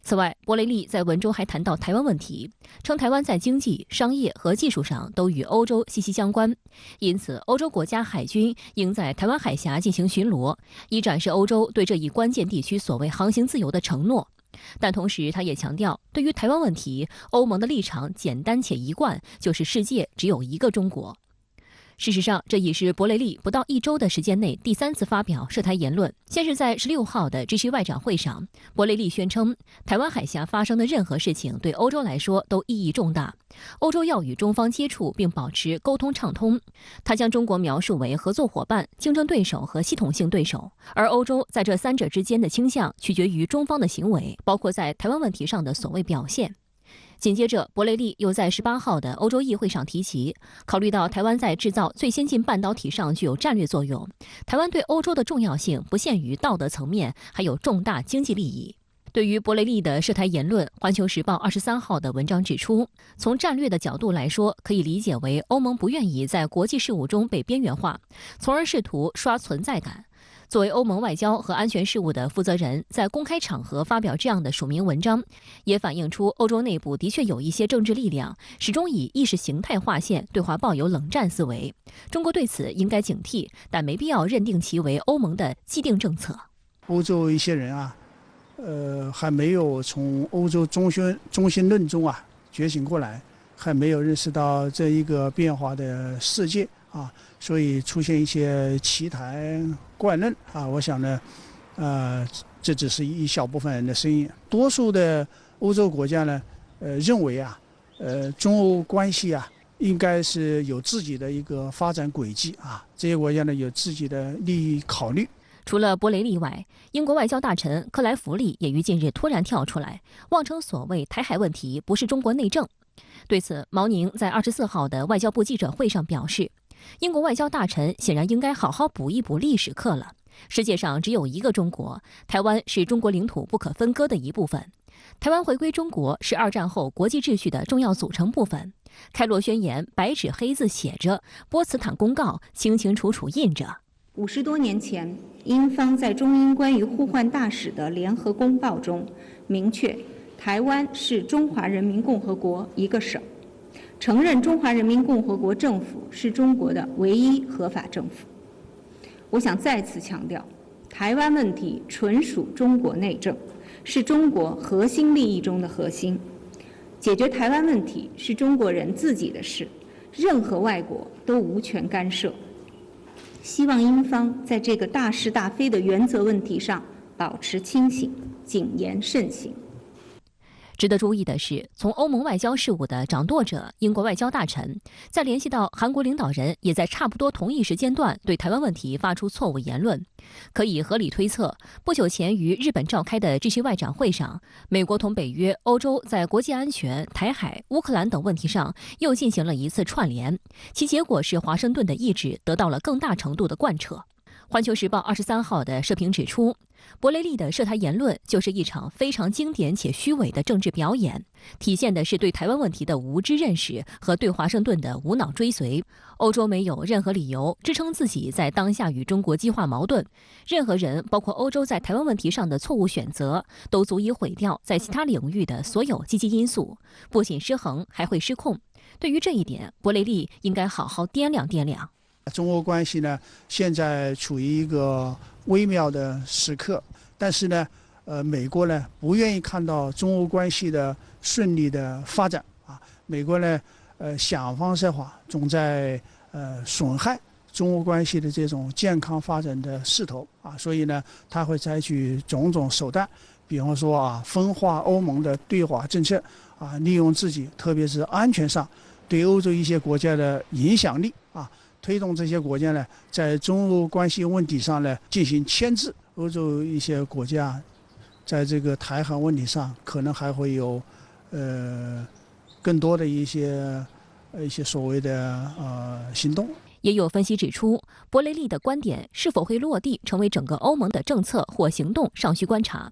此外，博雷利在文中还谈到台湾问题，称台湾在经济、商业和技术上都与欧洲息息相关，因此欧洲国家海军应在台湾海峡进行巡逻，以展示欧洲对这一关键地区所谓航行自由的承诺。但同时，他也强调，对于台湾问题，欧盟的立场简单且一贯，就是世界只有一个中国。事实上，这已是博雷利不到1周的时间内第3次发表涉台言论。先是在16号的 G7 外长会上，博雷利宣称，台湾海峡发生的任何事情对欧洲来说都意义重大，欧洲要与中方接触并保持沟通畅通。他将中国描述为合作伙伴、竞争对手和系统性对手，而欧洲在这3者之间的倾向取决于中方的行为，包括在台湾问题上的所谓表现。紧接着，博雷利又在18号的欧洲议会上提及，考虑到台湾在制造最先进半导体上具有战略作用，台湾对欧洲的重要性不限于道德层面，还有重大经济利益。对于博雷利的涉台言论，《环球时报》23号的文章指出，从战略的角度来说，可以理解为欧盟不愿意在国际事务中被边缘化，从而试图刷存在感。作为欧盟外交和安全事务的负责人，在公开场合发表这样的署名文章，也反映出欧洲内部的确有一些政治力量始终以意识形态划线，对华抱有冷战思维。中国对此应该警惕，但没必要认定其为欧盟的既定政策。欧洲一些人还没有从欧洲中心论中觉醒过来，还没有认识到这一个变化的世界所以出现一些奇谈怪论我想呢，这只是一小部分人的声音。多数的欧洲国家呢，认为中欧关系应该是有自己的一个发展轨迹这些国家呢有自己的利益考虑。除了博雷利外，英国外交大臣克莱弗利也于近日突然跳出来，妄称所谓台海问题不是中国内政。对此，毛宁在24号的外交部记者会上表示，英国外交大臣显然应该好好补一补历史课了。世界上只有一个中国，台湾是中国领土不可分割的一部分。台湾回归中国是2战后国际秩序的重要组成部分。开罗宣言白纸黑字写着，波茨坦公告清清楚楚印着。50多年前，英方在中英关于互换大使的联合公报中明确，台湾是中华人民共和国一个省，承认中华人民共和国政府是中国的唯一合法政府。我想再次强调，台湾问题纯属中国内政，是中国核心利益中的核心。解决台湾问题是中国人自己的事，任何外国都无权干涉。希望英方在这个大是大非的原则问题上保持清醒，谨言慎行。值得注意的是，从欧盟外交事务的掌舵者英国外交大臣，再联系到韩国领导人也在差不多同一时间段对台湾问题发出错误言论，可以合理推测，不久前于日本召开的 G7 外长会上，美国同北约、欧洲在国际安全、台海、乌克兰等问题上又进行了一次串联，其结果是华盛顿的意志得到了更大程度的贯彻。环球时报23号的社评指出，博雷利的涉台言论就是一场非常经典且虚伪的政治表演，体现的是对台湾问题的无知认识和对华盛顿的无脑追随。欧洲没有任何理由支撑自己在当下与中国激化矛盾，任何人，包括欧洲在台湾问题上的错误选择，都足以毁掉在其他领域的所有积极因素，不仅失衡，还会失控。对于这一点，博雷利应该好好掂量掂量。中欧关系呢，现在处于一个微妙的时刻，但是呢，美国呢不愿意看到中欧关系的顺利的发展美国呢，想方设法总在损害中欧关系的这种健康发展的势头所以呢，他会采取种种手段，比方说分化欧盟的对华政策利用自己特别是安全上对欧洲一些国家的影响力推动这些国家呢，在中欧关系问题上呢进行牵制。欧洲一些国家在这个台海问题上，可能还会有更多的一些所谓的行动。也有分析指出，博雷利的观点是否会落地成为整个欧盟的政策或行动，尚需观察。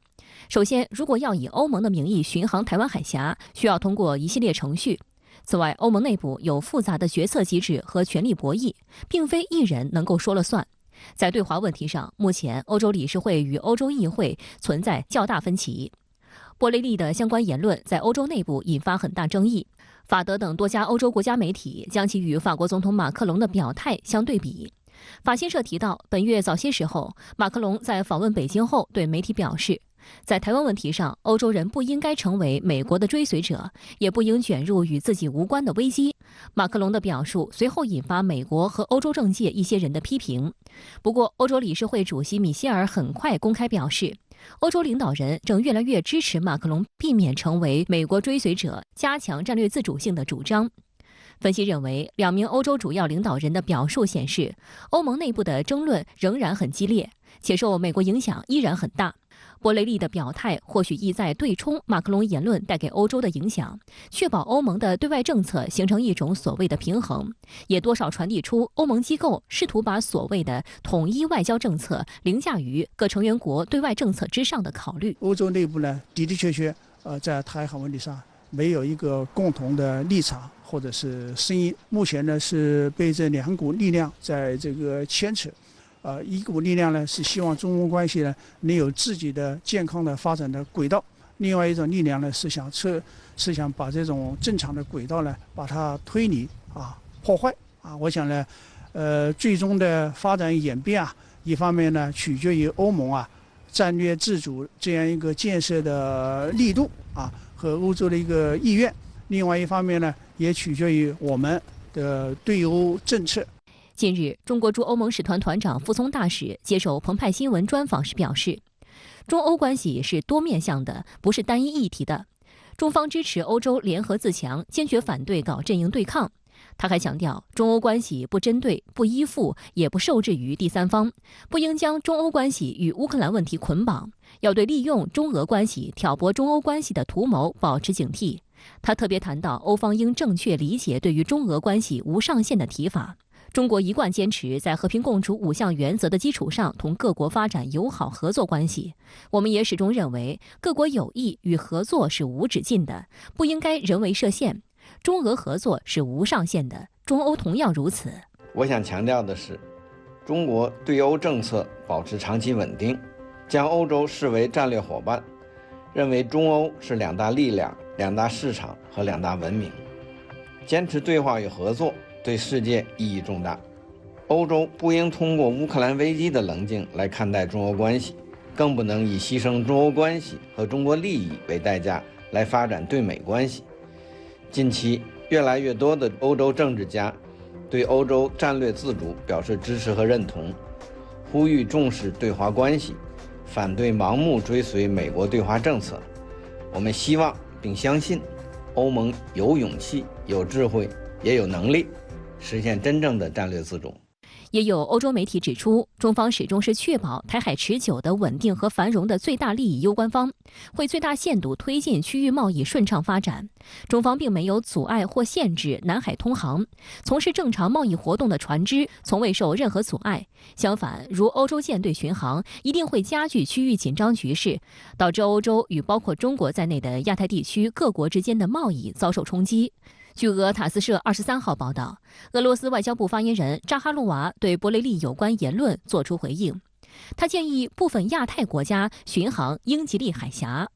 首先，如果要以欧盟的名义巡航台湾海峡，需要通过一系列程序。此外，欧盟内部有复杂的决策机制和权力博弈，并非一人能够说了算。在对华问题上，目前欧洲理事会与欧洲议会存在较大分歧。博雷利的相关言论在欧洲内部引发很大争议。法德等多家欧洲国家媒体将其与法国总统马克龙的表态相对比。法新社提到，本月早些时候，马克龙在访问北京后对媒体表示，在台湾问题上，欧洲人不应该成为美国的追随者，也不应卷入与自己无关的危机。马克龙的表述随后引发美国和欧洲政界一些人的批评。不过，欧洲理事会主席米歇尔很快公开表示，欧洲领导人正越来越支持马克龙避免成为美国追随者，加强战略自主性的主张。分析认为，两名欧洲主要领导人的表述显示，欧盟内部的争论仍然很激烈，且受美国影响依然很大。博雷利的表态或许意在对冲马克龙言论带给欧洲的影响，确保欧盟的对外政策形成一种所谓的平衡，也多少传递出欧盟机构试图把所谓的统一外交政策凌驾于各成员国对外政策之上的考虑。欧洲内部呢，的的确确，在台海问题上没有一个共同的立场或者是声音。目前呢，是被这两股力量在这个牵扯。一股力量呢是希望中欧关系呢能有自己的健康的发展的轨道，另外一种力量呢是想把这种正常的轨道呢把它推离破坏我想呢，最终的发展演变一方面呢取决于欧盟战略自主这样一个建设的力度和欧洲的一个意愿，另外一方面呢也取决于我们的对欧政策。近日，中国驻欧盟使团团长傅聪大使接受澎湃新闻专访时表示，中欧关系是多面向的，不是单一议题的。中方支持欧洲联合自强，坚决反对搞阵营对抗。他还强调，中欧关系不针对、不依附，也不受制于第三方，不应将中欧关系与乌克兰问题捆绑，要对利用中俄关系挑拨中欧关系的图谋保持警惕。他特别谈到，欧方应正确理解对于中俄关系无上限的提法。中国一贯坚持在和平共处5项原则的基础上同各国发展友好合作关系。我们也始终认为，各国友谊与合作是无止境的，不应该人为设限。中俄合作是无上限的，中欧同样如此。我想强调的是，中国对欧政策保持长期稳定，将欧洲视为战略伙伴，认为中欧是2大力量、2大市场和2大文明，坚持对话与合作对世界意义重大。欧洲不应通过乌克兰危机的冷静来看待中欧关系，更不能以牺牲中欧关系和中国利益为代价来发展对美关系。近期，越来越多的欧洲政治家对欧洲战略自主表示支持和认同，呼吁重视对华关系，反对盲目追随美国对华政策。我们希望并相信，欧盟有勇气、有智慧，也有能力实现真正的战略自主。也有欧洲媒体指出，中方始终是确保台海持久的稳定和繁荣的最大利益攸关方，会最大限度推进区域贸易顺畅发展。中方并没有阻碍或限制南海通航，从事正常贸易活动的船只从未受任何阻碍。相反，如欧洲舰队巡航，一定会加剧区域紧张局势，导致欧洲与包括中国在内的亚太地区各国之间的贸易遭受冲击。据俄塔斯社23号报道，俄罗斯外交部发言人扎哈洛娃对博雷利有关言论作出回应，他建议部分亚太国家巡航英吉利海峡。